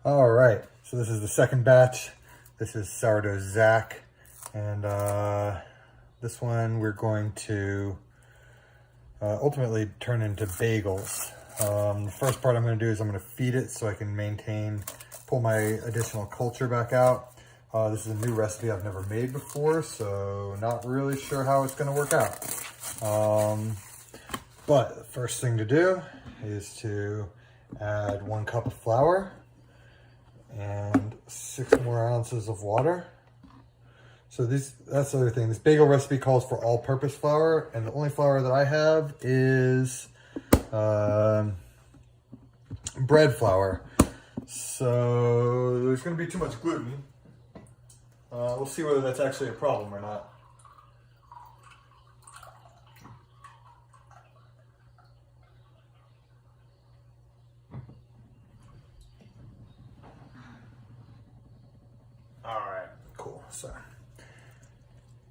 All right, so this is the second batch. This is sourdough Zach, and this one we're going to ultimately turn into bagels. The first part I'm going to do is I'm going to feed it so I can pull my additional culture back out. This is a new recipe I've never made before, so not really sure how it's going to work out. But the first thing to do is to add 1 cup of flour and 6 more ounces of water. So that's the other thing. This bagel recipe calls for all-purpose flour, and the only flour that I have is bread flour. So there's going to be too much gluten. We'll see whether that's actually a problem or not. All right, cool. So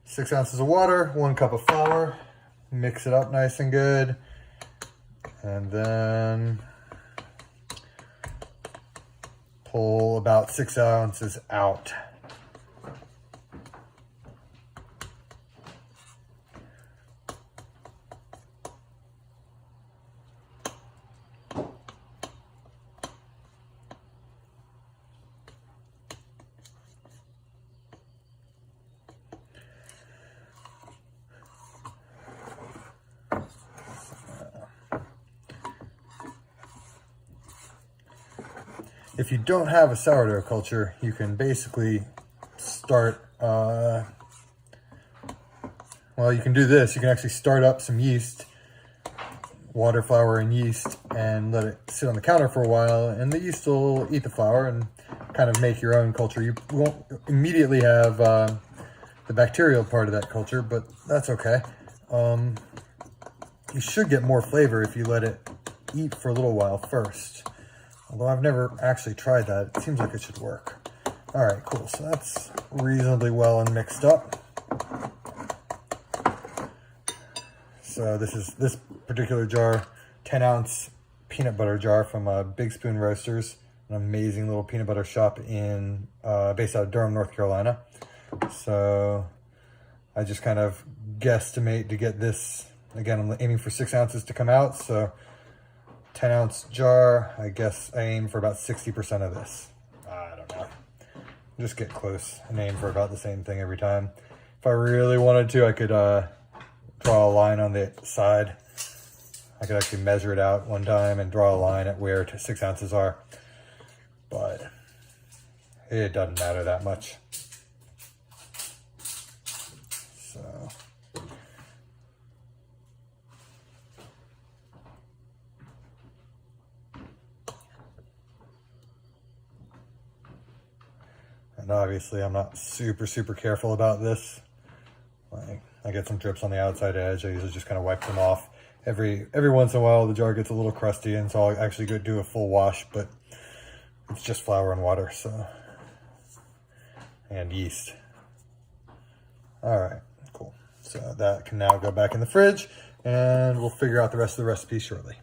6 ounces of water, 1 cup of flour, mix it up nice and good, and then pull about 6 ounces out. If you don't have a sourdough culture, you can basically start, well, you can do this. You can actually start up some yeast, water, flour, and yeast, and let it sit on the counter for a while, and the yeast will eat the flour and kind of make your own culture. You won't immediately have the bacterial part of that culture, but that's okay. You should get more flavor if you let it eat for a little while first. Although I've never actually tried that, it seems like it should work. All right, cool. So that's reasonably well and mixed up. So this particular jar, 10-ounce peanut butter jar from Big Spoon Roasters, an amazing little peanut butter shop based out of Durham, North Carolina. So I just kind of guesstimate to get this. Again, I'm aiming for 6 ounces to come out, so 10-ounce jar, I guess I aim for about 60% of this. I don't know. Just get close and aim for about the same thing every time. If I really wanted to, I could draw a line on the side. I could actually measure it out one time and draw a line at where 6 ounces are. But it doesn't matter that much. So and obviously I'm not super careful about this. Like, I get some drips on the outside edge. I usually just kind of wipe them off. Every once in a while the jar gets a little crusty, and so I'll actually go do a full wash, but it's just flour and water, so, and yeast. All right, cool. So that can now go back in the fridge, and we'll figure out the rest of the recipe shortly.